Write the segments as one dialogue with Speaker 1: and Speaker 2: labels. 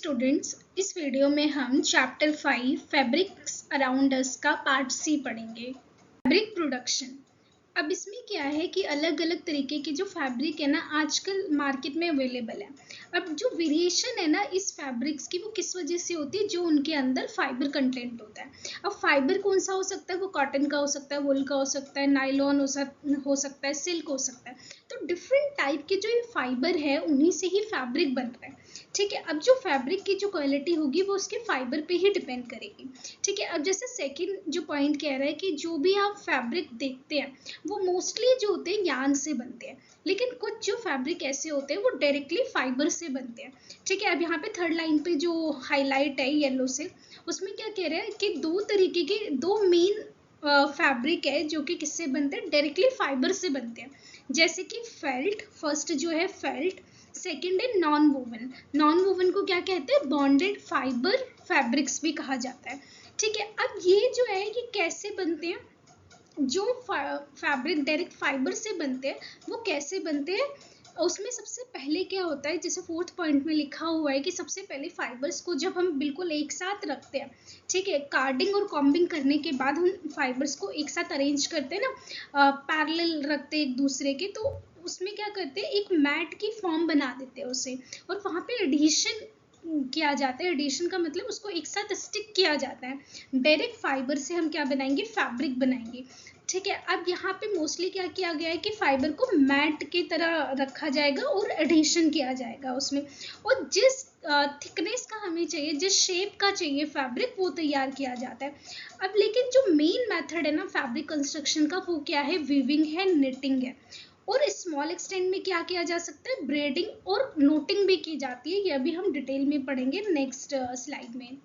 Speaker 1: Students, इस video में हम चैप्टर 5 फैब्रिक्स अराउंड अस का पार्ट सी पढ़ेंगे। Fabric production. अब इसमें क्या है कि अलग अलग तरीके के जो फैब्रिक है ना आजकल मार्केट में अवेलेबल है। अब जो वेरिएशन है ना इस फैब्रिक्स की वो किस वजह से होती है, जो उनके अंदर फाइबर कंटेंट होता है। अब फाइबर कौन सा हो सकता है, वो कॉटन का हो सकता है, वूल का हो सकता है, नायलॉन हो सकता है, सिल्क हो सकता है। तो डिफरेंट टाइप के जो ये फाइबर है उन्हीं से ही फैब्रिक बन रहा है। ठीक है, अब जो फैब्रिक की जो क्वालिटी होगी वो उसके फाइबर पे ही डिपेंड करेगी। ठीक है, अब जैसे सेकंड जो पॉइंट कह रहा है कि जो भी आप फैब्रिक देखते हैं वो मोस्टली जो होते हैं यार्न से बनते हैं, लेकिन कुछ जो फैब्रिक ऐसे होते हैं वो डायरेक्टली फाइबर से बनते हैं। ठीक है, अब यहाँ पे थर्ड लाइन पे जो हाईलाइट है येलो से, उसमें क्या कह रहे हैं कि दो तरीके के दो मेन फैब्रिक है जो कि किससे बनते हैं, डायरेक्टली फाइबर से बनते हैं। जैसे कि फेल्ट, फर्स्ट जो है फेल्ट, सेकेंड है नॉन वोवन। नॉन वोवन को क्या कहते हैं, बॉन्डेड फाइबर फैब्रिक्स भी कहा जाता है। ठीक है, अब ये जो है ये कैसे बनते हैं, जो फैब्रिक डायरेक्ट फाइबर से बनते हैं वो कैसे बनते हैं, उसमें सबसे पहले क्या होता है, जैसे फोर्थ पॉइंट में लिखा हुआ है कि सबसे पहले फाइबर्स को जब हम बिल्कुल एक साथ रखते हैं, ठीक है, कार्डिंग और कॉम्बिंग करने के बाद हम फाइबर्स को एक साथ अरेंज करते हैं ना, पैरेलल रखते हैं एक दूसरे के, तो उसमें क्या करते हैं एक मैट की फॉर्म बना देते हैं उसे, और वहाँ पे एडिशन किया जाता है। एडिशन का मतलब उसको एक साथ स्टिक किया जाता है। डायरेक्ट फाइबर से हम क्या बनाएंगे, फैब्रिक बनाएंगे। ठीक है, अब यहाँ पे मोस्टली क्या किया गया है कि फाइबर को मैट की तरह रखा जाएगा और एडिशन किया जाएगा उसमें, और जिस थिकनेस का हमें चाहिए, जिस शेप का चाहिए फैब्रिक, वो तैयार किया जाता है। अब लेकिन जो मेन मेथड है ना फैब्रिक कंस्ट्रक्शन का, वो क्या है, वीविंग है, निटिंग है, और स्मॉल एक्सटेंट में क्या किया जा सकता है, ब्रेडिंग और नोटिंग भी की जाती है। यह भी हम डिटेल में पढ़ेंगे नेक्स्ट स्लाइड में।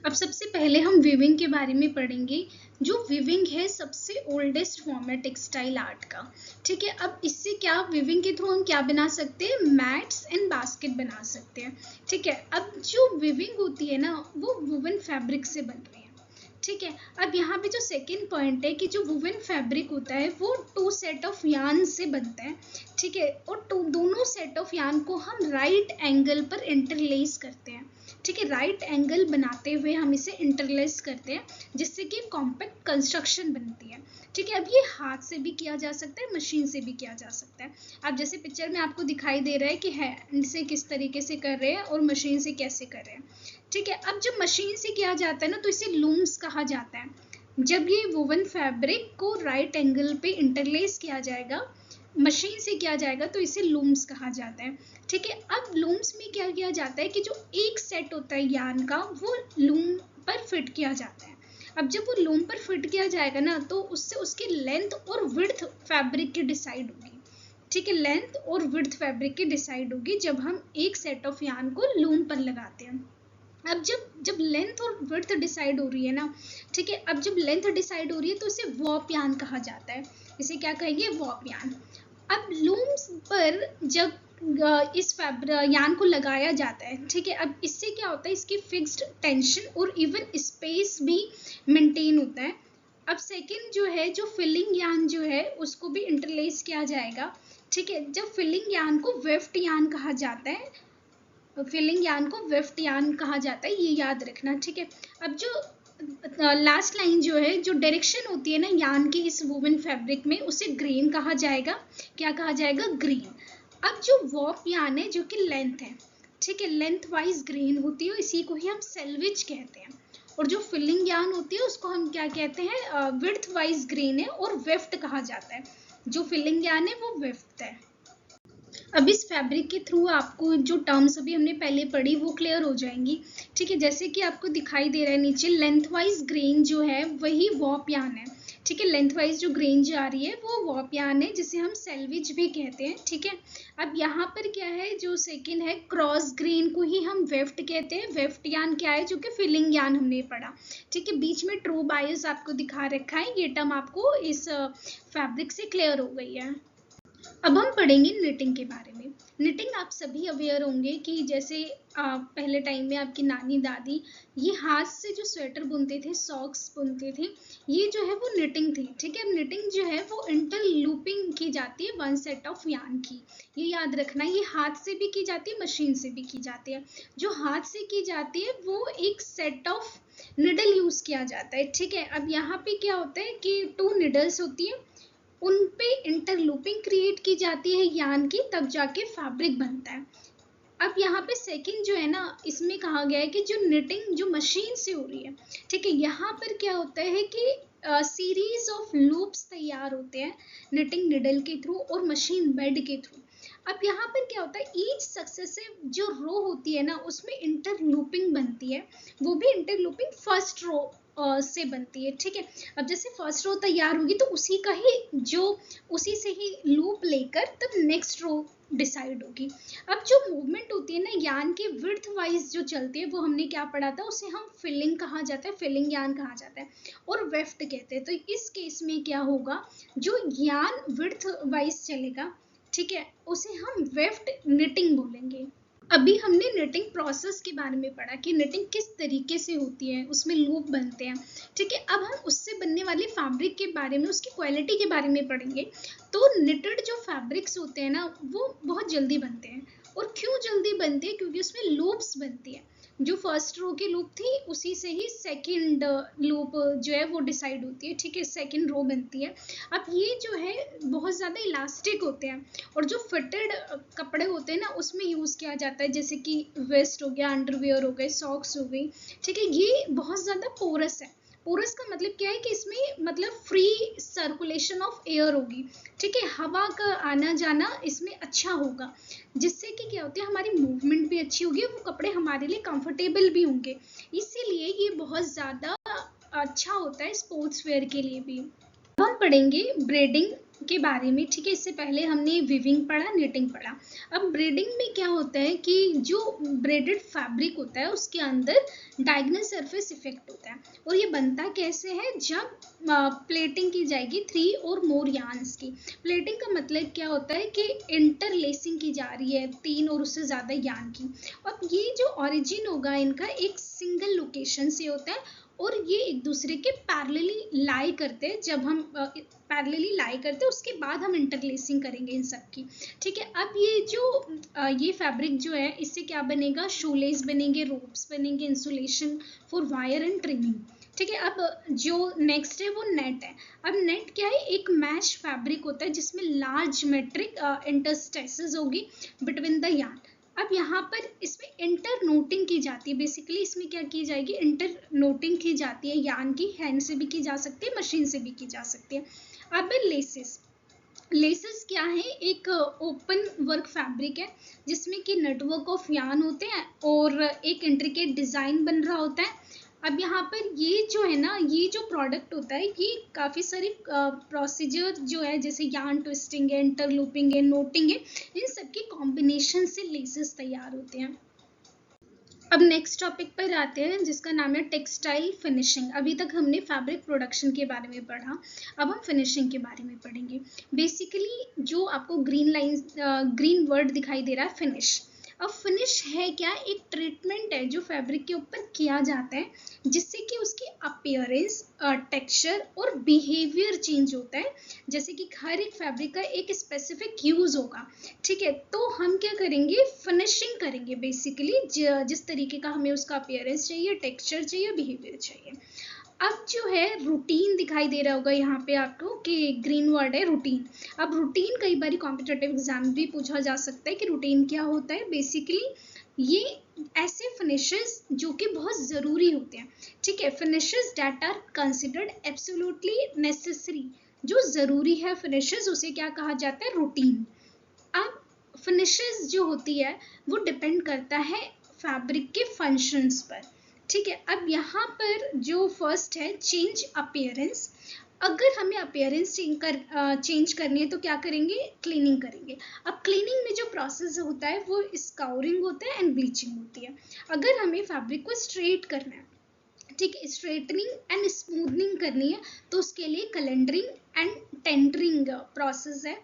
Speaker 1: अब सबसे पहले हम वीविंग के बारे में पढ़ेंगे। जो वीविंग है सबसे ओल्डेस्ट फॉर्म है टेक्सटाइल आर्ट का। ठीक है, अब इससे क्या, वीविंग के थ्रू हम क्या बना सकते हैं, मैट्स एंड बास्केट बना सकते हैं। ठीक है, अब जो वीविंग होती है ना वो वुवन फैब्रिक से बन रही है। ठीक है, अब यहाँ पे जो सेकेंड पॉइंट है कि जो वुवन फैब्रिक होता है वो टू सेट ऑफ यार्न से बनता है। ठीक है, और दोनों सेट ऑफ यार्न को हम राइट एंगल पर इंटरलेस करते हैं। ठीक है, राइट एंगल बनाते हुए हम इसे इंटरलेस करते हैं, जिससे कि कॉम्पैक्ट कंस्ट्रक्शन बनती है। ठीक है, अब ये हाथ से भी किया जा सकता है, मशीन से भी किया जा सकता है। अब जैसे पिक्चर में आपको दिखाई दे रहा है कि हैंड से किस तरीके से कर रहे हैं और मशीन से कैसे कर रहे हैं। ठीक है, अब जब मशीन से किया जाता है ना तो इसे लूम्स कहा जाता है। जब ये वुवन फैब्रिक को राइट एंगल पे इंटरलेस किया जाएगा, मशीन से किया जाएगा, तो इसे लूम्स कहा जाता है। ठीक है, अब लूम्स में क्या किया जाता है कि जो एक सेट होता है यार्न का वो लूम पर फिट किया जाता है। अब जब वो लूम पर फिट किया जाएगा ना तो उससे उसकी लेंथ और विड्थ फैब्रिक की डिसाइड होगी। ठीक है, लेंथ और विड्थ फैब्रिक की डिसाइड होगी जब हम एक सेट ऑफ यार्न को लूम पर लगाते हैं। अब जब लेंथ और विड्थ डिसाइड हो रही है ना, ठीक है, अब जब लेंथ डिसाइड हो रही है तो इसे वॉर्प यार्न कहा जाता है। इसे क्या कहेंगे, वॉर्प यार्न। अब लूम्स पर जब इस यार्न को लगाया जाता है, ठीक है, अब इससे क्या होता है, इसकी फिक्स्ड टेंशन और इवन स्पेस भी मेंटेन होता है। अब सेकंड जो है, जो फिलिंग यार्न जो है उसको भी इंटरलेस किया जाएगा। ठीक है, जब फिलिंग यार्न को वेफ्ट यार्न कहा जाता है, फिलिंग यार्न को वेफ्ट यार्न कहा जाता है, ये याद रखना। ठीक है, अब जो लास्ट लाइन जो है, जो डायरेक्शन होती है ना यार्न की इस वुवन फैब्रिक में, उसे ग्रेन कहा जाएगा। क्या कहा जाएगा, ग्रेन। अब जो वॉर्प यार्न है जो कि लेंथ है, ठीक है, लेंथ वाइज ग्रेन होती है, इसी को ही हम सेल्वेज कहते हैं। और जो फिलिंग यार्न होती है उसको हम क्या कहते हैं, विड्थ वाइज ग्रेन है और वेफ्ट कहा जाता है। जो फिलिंग यार्न है वो वेफ्ट है। अब इस फैब्रिक के थ्रू आपको जो टर्म्स अभी हमने पहले पढ़ी वो क्लियर हो जाएंगी। ठीक है, जैसे कि आपको दिखाई दे रहा है नीचे, लेंथ वाइज ग्रेन जो है वही वॉर्प यार्न है। ठीक है, लेंथ वाइज जो ग्रेन जा रही है वो वॉर्प यार्न है, जिसे हम सेल्वेज भी कहते हैं। ठीक है, अब यहाँ पर क्या है, जो सेकेंड है क्रॉस ग्रेन को ही हम वेफ्ट कहते हैं। वेफ्ट यार्न क्या है, जो कि फिलिंग यार्न हमने पढ़ा। ठीक है, बीच में ट्रू बायस आपको दिखा रखा है, ये टर्म आपको इस फैब्रिक से क्लियर हो गई है। अब हम पढ़ेंगे निटिंग के बारे में। निटिंग आप सभी अवेयर होंगे कि जैसे पहले टाइम में आपकी नानी दादी ये हाथ से जो स्वेटर बुनते थे, सॉक्स बुनते थे, ये जो है वो निटिंग थी। ठीक है, निटिंग जो है वो इंटरलूपिंग की जाती है वन सेट ऑफ यार्न की। ये याद रखना, ये हाथ से भी की जाती है, मशीन से भी की जाती है। जो हाथ से की जाती है वो एक सेट ऑफ निडल यूज किया जाता है। ठीक है, अब यहाँ पे क्या होता है कि 2 निडल्स होती है, उन पे इंटरलूपिंग क्रिएट की जाती है यार्न की, तब जाके फैब्रिक बनता है। अब यहाँ पे सेकंड जो है ना, इसमें कहा गया है कि जो निटिंग जो मशीन से हो रही है, ठीक है, यहाँ पर क्या होता है कि सीरीज ऑफ लूप्स तैयार होते हैं निटिंग निडल के थ्रू और मशीन बेड के थ्रू। अब यहाँ पर क्या होता है, ईच सक्सेसिव जो रो होती है ना, उसमें इंटरलूपिंग बनती है, वो भी इंटरलूपिंग फर्स्ट रो से बनती है। ठीक है, अब जैसे फर्स्ट रो तैयार होगी तो उसी का ही जो उसी से ही लूप लेकर तब नेक्स्ट रो डिसाइड होगी। अब जो मूवमेंट होती है ना यार्न की विड्थ वाइज जो चलती है, वो हमने क्या पढ़ा था, उसे हम फिलिंग कहा जाता है, फिलिंग यार्न कहा जाता है और वेफ्ट कहते हैं। तो इस केस में क्या होगा, जो यार्न विड्थ वाइज चलेगा, ठीक है, उसे हम वेफ्ट निटिंग बोलेंगे। अभी हमने निटिंग प्रोसेस के बारे में पढ़ा कि निटिंग किस तरीके से होती है, उसमें लूप बनते हैं। ठीक है, अब हम उससे बनने वाली फैब्रिक के बारे में, उसकी क्वालिटी के बारे में पढ़ेंगे। तो निटेड जो फैब्रिक्स होते हैं ना, वो बहुत जल्दी बनते हैं। और क्यों जल्दी बनते हैं, क्योंकि उसमें लूप्स बनती है। जो फर्स्ट रो की लूप थी, उसी से ही सेकंड लूप जो है वो डिसाइड होती है। ठीक है, सेकंड रो बनती है। अब ये जो है बहुत ज़्यादा इलास्टिक होते हैं और जो फिटेड कपड़े होते हैं ना, उसमें यूज़ किया जाता है, जैसे कि वेस्ट हो गया, अंडरवियर हो गए, सॉक्स हो गई। ठीक है, ये बहुत ज़्यादा पोरस है। पोरस का मतलब क्या है कि इसमें मतलब फ्री सर्कुलेशन ऑफ एयर होगी। ठीक है, हवा का आना जाना इसमें अच्छा होगा, जिससे कि क्या होती है, हमारी मूवमेंट भी अच्छी होगी, वो कपड़े हमारे लिए कंफर्टेबल भी होंगे। इसीलिए ये बहुत ज़्यादा अच्छा होता है स्पोर्ट्स वेयर के लिए भी। अब हम पढ़ेंगे ब्रेडिंग के बारे में। ठीक है, इससे पहले हमने विविंग पढ़ा, निटिंग पढ़ा। अब ब्रेडिंग में क्या होता है कि जो ब्रेडेड फैब्रिक होता है उसके अंदर डायगोनल सरफेस इफेक्ट होता है। और ये बनता कैसे है, जब प्लेटिंग की जाएगी 3 और मोर यार्न्स की। प्लेटिंग का मतलब क्या होता है कि इंटरलेसिंग की जा रही है 3 और उससे ज़्यादा यार्न की। अब ये जो ओरिजिन होगा इनका एक सिंगल लोकेशन से होता है और ये एक दूसरे के पैरेलली लाई करते हैं। जब हम पैरेलली लाई करते हैं उसके बाद हम इंटरलेसिंग करेंगे इन सब की। ठीक है, अब ये जो ये फैब्रिक जो है, इससे क्या बनेगा, शोलेस बनेंगे, रोप्स बनेंगे, insulation for wire and trimming. ठीक है, अब जो नेक्स्ट है वो नेट है। अब नेट क्या है, एक मैश फैब्रिक होता है जिसमें लार्ज मेट्रिक इंटरस्टेसेस होगी बिटवीन द यार्न। अब यहाँ पर इसमें इंटर नोटिंग की जाती है। बेसिकली इसमें क्या की जाएगी, इंटर नोटिंग की जाती है यार्न की, हैंड से भी की जा सकती है, मशीन से भी की जा सकती है। अब लेसेस, लेसेस क्या है, एक ओपन वर्क फैब्रिक है जिसमें कि नेटवर्क ऑफ यार्न होते हैं और एक इंट्रिकेट डिजाइन बन रहा होता है। अब यहाँ पर ये जो है ना, ये जो प्रोडक्ट होता है, ये काफ़ी सारे प्रोसीजर जो है, जैसे यार्न ट्विस्टिंग है, इंटरलूपिंग है, नोटिंग है, इन सब की कॉम्बिनेशन से लेसेस तैयार होते हैं। अब नेक्स्ट टॉपिक पर आते हैं जिसका नाम है टेक्सटाइल फिनिशिंग। अभी तक हमने फैब्रिक प्रोडक्शन के बारे में पढ़ा, अब हम फिनिशिंग के बारे में पढ़ेंगे। बेसिकली जो आपको ग्रीन वर्ड दिखाई दे रहा है, फिनिश। अब फिनिश है क्या, एक ट्रीटमेंट है जो फैब्रिक के ऊपर किया जाता है जिससे कि उसकी अपीयरेंस, टेक्सचर और बिहेवियर चेंज होता है। जैसे कि हर एक फैब्रिक का एक स्पेसिफिक यूज होगा। ठीक है, तो हम क्या करेंगे, फिनिशिंग करेंगे। बेसिकली जिस तरीके का हमें उसका अपीयरेंस चाहिए, टेक्सचर चाहिए, बिहेवियर चाहिए। अब जो है रूटीन दिखाई दे रहा होगा यहाँ पे आपको कि ग्रीन वर्ड है रूटीन। अब रूटीन कई बार कॉम्पिटिटिव एग्जाम भी पूछा जा सकता है कि रूटीन क्या होता है। बेसिकली ये ऐसे फिनिशेस जो कि बहुत ज़रूरी होते हैं। ठीक है, finishes that are considered absolutely necessary, जो ज़रूरी है फिनिशेस, उसे क्या कहा जाता है, रूटीन। अब फिनिशेस जो होती है वो डिपेंड करता है फैब्रिक के फंक्शंस पर। ठीक है, अब यहाँ पर जो फर्स्ट है चेंज अपीयरेंस। अगर हमें अपीयरेंस चेंज करनी है तो क्या करेंगे, क्लीनिंग करेंगे। अब क्लीनिंग में जो प्रोसेस होता है वो स्काउरिंग होता है एंड ब्लीचिंग होती है। अगर हमें फैब्रिक को स्ट्रेट करना है, ठीक है, स्ट्रेटनिंग एंड स्मूथनिंग करनी है, तो उसके लिए कलंडरिंग एंड टेंडरिंग प्रोसेस है।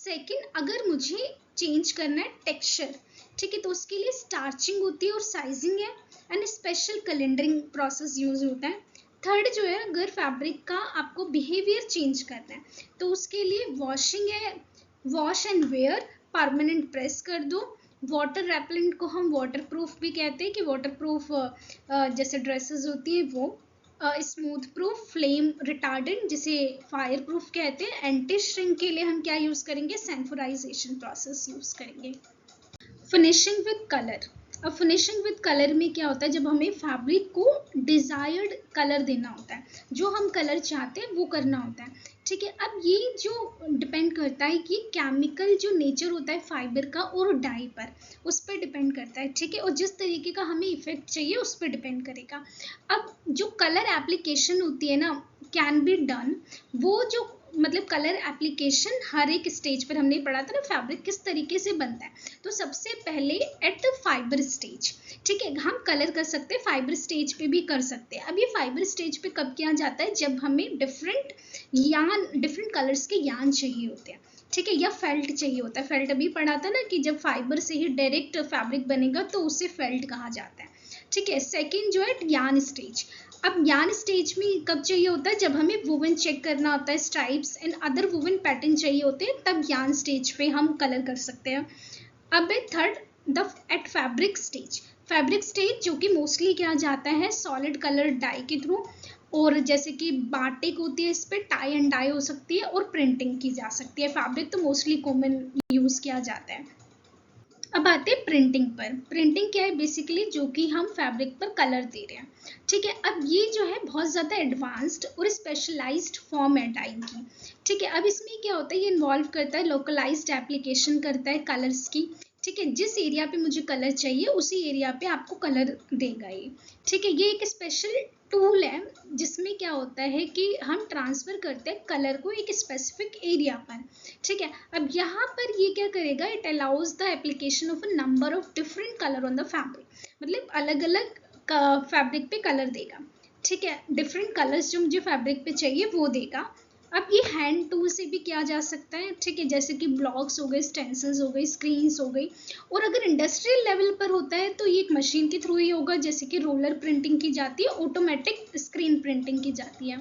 Speaker 1: सेकंड, अगर मुझे चेंज करना है टेक्सचर, ठीक है, तो उसके लिए स्टार्चिंग होती है और साइजिंग है and special calendering process use होता है। थर्ड जो है, अगर फैब्रिक का आपको बिहेवियर चेंज करना है तो उसके लिए वॉशिंग है, wash and wear, permanent press कर दो। वाटर रेपेलेंट को हम वाटर प्रूफ भी कहते हैं कि वाटर प्रूफ जैसे ड्रेसेस होती है वो, स्मूथ प्रूफ, फ्लेम रिटार्डेंट जिसे फायर प्रूफ कहते हैं। एंटी श्रिंक के लिए हम क्या यूज करेंगे, सैनिटाइजेशन प्रोसेस यूज करेंगे। Finishing with colour. अब फिनिशिंग विद कलर में क्या होता है, जब हमें फैब्रिक को डिजायर्ड कलर देना होता है, जो हम कलर चाहते हैं वो करना होता है, ठीक है। अब ये जो डिपेंड करता है कि केमिकल जो नेचर होता है फाइबर का और डाई पर, उस पर डिपेंड करता है, ठीक है, और जिस तरीके का हमें इफेक्ट चाहिए उस पर डिपेंड करेगा। अब जो कलर एप्लीकेशन होती है ना, कैन बी डन, वो जो मतलब कलर एप्लीकेशन हर एक स्टेज पर हमने पढ़ा था ना फैब्रिक किस तरीके से बनता है। तो सबसे पहले एट द फाइबर स्टेज, ठीक है, हम कलर कर सकते हैं, फाइबर स्टेज पे भी कर सकते हैं। अब ये फाइबर स्टेज पे कब किया जाता है, जब हमें डिफरेंट कलर्स के यार्न चाहिए होते हैं, ठीक है, या फेल्ट चाहिए होता है। फेल्ट अभी पढ़ा था ना कि जब फाइबर से ही डायरेक्ट फैब्रिक बनेगा तो उसे फेल्ट कहा जाता है, ठीक है। सेकेंड जो है यार्न स्टेज। अब यार्न स्टेज में कब चाहिए होता है, जब हमें वुवन चेक करना होता है, stripes and other woven pattern चाहिए होते हैं, तब यार्न स्टेज पे हम कलर कर सकते हैं। अब है third, the at fabric stage. Fabric stage जो कि मोस्टली किया जाता है सॉलिड कलर डाई के थ्रू, और जैसे कि बाटिक होती है, इस पे टाई एंड डाई हो सकती है और प्रिंटिंग की जा सकती है। फैब्रिक तो मोस्टली कॉमन यूज किया जाता है। अब आते हैं प्रिंटिंग पर। प्रिंटिंग क्या है, बेसिकली जो कि हम फैब्रिक पर कलर दे रहे हैं, ठीक है। अब ये जो है बहुत ज़्यादा एडवांस्ड और स्पेशलाइज्ड फॉर्म है डाइंग की, ठीक है। अब इसमें क्या होता है, ये इन्वॉल्व करता है लोकलाइज्ड एप्लीकेशन करता है कलर्स की, ठीक है। जिस एरिया पे मुझे कलर चाहिए उसी एरिया पे आपको कलर देगा ये, ठीक है। ये एक स्पेशल टूल है जिसमें क्या होता है कि हम ट्रांसफर करते हैं कलर को एक स्पेसिफिक एरिया पर, ठीक है। अब यहाँ पर ये क्या करेगा, it allows the application of a number of different colour on the fabric, मतलब अलग अलग फैब्रिक पे कलर देगा, ठीक है। डिफरेंट कलर्स जो मुझे फैब्रिक पे चाहिए वो देगा। अब ये हैंड टूल से भी किया जा सकता है, ठीक है, जैसे कि ब्लॉक्स हो गए, स्टेंसिल्स हो गई, स्क्रीन्स हो गई। और अगर इंडस्ट्रियल लेवल पर होता है तो ये एक मशीन के थ्रू ही होगा, जैसे कि रोलर प्रिंटिंग की जाती है, ऑटोमेटिक स्क्रीन प्रिंटिंग की जाती है।